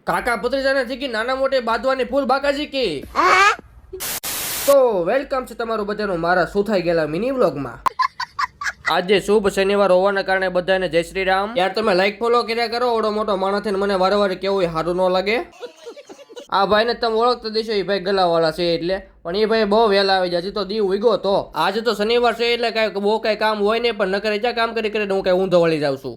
કાકા ભત્રીજાને થી નાના મોટે બાંધવાની ફૂલ બાકાજી કે તો વેલકમ છે તમારું બધાનું મારા સુથાઈ ગયેલા મિની વ્લોગમાં। આજે શુભ શનિવાર હોવાના કારણે બધાને જય શ્રી રામ। યાર તમે લાઈક ફોલો કર્યા કરો, ઓડો મોટો માણસ થઈને મને વારંવાર કેવું સારું ન લાગે। આ ભાઈને તમે ઓળખતા દેશો, એ ભાઈ ગલાવાળા છે એટલે, પણ એ ભાઈ બહુ વહેલા આવી જાય તો દીવ ઉગ્યો તો આજે તો શનિવાર છે એટલે કઈ બહુ કઈ કામ હોય નહીં, પણ નકર જ્યાં કામ કરી હું કઈ ઊંધો વળી જાઉં છું।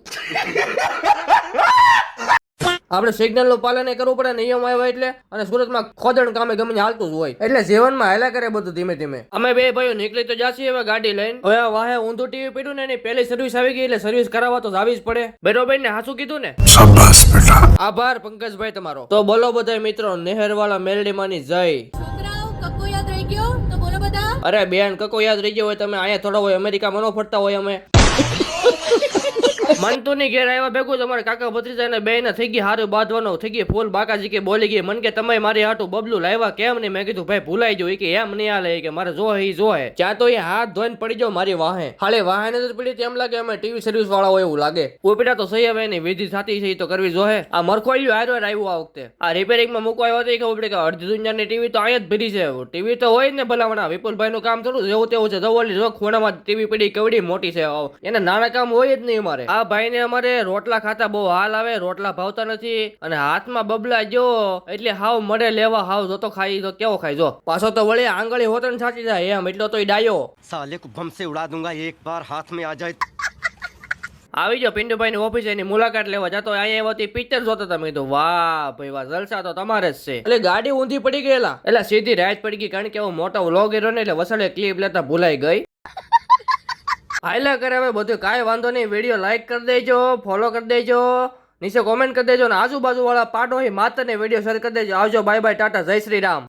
આપણે સિગ્નલ નું પાલન કરવું પડે, નિયમ આવ્યા એટલે, અને સુરતમાં ખોદણ કામે ગમે હાલતું જ હોય એટલે જીવનમાં હાલ્યા કરે બધું ધીમે ધીમે। અમે બે ભાઈઓ નીકળી તો જાસી હવે ગાડી લઈને, હવે વાહે ઊંધું ટીવી પડ્યું ને એની પહેલી સર્વિસ આવી ગઈ એટલે સર્વિસ કરાવવા તો આવી જ પડે। બરોબર ને, હાચું કીધું ને? શાબાશ બેટા, આભાર પંકજભાઈ તમારો। તો બોલો બધા મિત્રો, નહેરવાળા મેલડીમાંની જય। છોકરાઓ કક્કો યાદ રહી ગયો તો બોલો બધા। અરે બેન, કક્કો યાદ રહી ગયો હોય તમે અહીંયા થોડા હોય, અમેરિકામાં ન ફરતા હોય અમે। મનતું ની ઘેર આવ્યા ભેગું તમારે કાકા ભત્રીજા ને બે ને થઈ ગઈ હારું બાંધવાનો, થઈ ગઈ ફૂલ બાકાજી કે બોલી ગઈ મન કે તમે મારી હાટું બબલું લાવ્યા કેમ નહીં? મેં કીધું ભાઈ ભૂલાઈ ગયું કે એમ નહીં હાલે કે મારે જો હી જો હે ત્યાં તો એ હાથ ધોઈને પડી જાવ મારી વાહે, હાલે વાહે ને પડી તેમ લાગે અમે ટીવી સર્વિસ વાળા હોય એવું લાગે। ઉપડા તો સહી હવે એની વિધિ થતી છે તો કરવી જોહે। આ મરખોડ્યું હારો આવ્યું આ વખતે, આ રિપેરિંગમાં મૂકવા આવ્યો હતો કે ઉપડે કે અડધી દુનિયાની ટીવી તો અહીંયા જ ભરી છે। ટીવી તો હોય ને ભલામણા, વિપુલભાઈ નું કામ થોડું જેવું તેવું છે, જવલી જો ખૂણામાં ટીવી પડી કેવડી મોટી છે, એને નાના કામ હોય જ નહીં અમારે। આ ભાઈ ને અમારે રોટલા ખાતા બહુ હાલ આવે, રોટલા ભાવતા નથી, અને હાથમાં બબલા જો એટલે હાવ મળે લેવા, હાવ જોતો ખાઈ તો કેવો ખાઈ જો, પાછો તો વળી આંગળી હોતન સાચી જાય એમ, એટલો તો ડાયો साले को बम से उड़ा दूंगा एक बार हाथ में आ जाए। આવી જાઓ પિન્ટુભાઈ ની ઓફિસ એની મુલાકાત લેવા જતો, અહીંયા આવતી પિક્ચર જોતો તમે કીધું વાહ ભાઈ વાહ, જલસા તો તમારે જ છે। એટલે ગાડી ઊંધી પડી ગયેલા એટલે સીધી રાઈટ પડી ગઈ, કારણ કે હું મોટો વ્લોગ એરો ને એટલે વસડે ક્લિપ લેતા ભૂલાઈ ગઈ। હાઈલા કરે હવે બધું, કાંઈ વાંધો નહીં। વિડીયો લાઈક કરી દેજો, ફોલો કરી દેજો, નીચે કોમેન્ટ કરી દેજો, અને આજુબાજુ વાળા પાડો માતર ને વિડીયો શેર કરી દેજો। આવજો, બાય બાય, ટાટા, જય શ્રી રામ।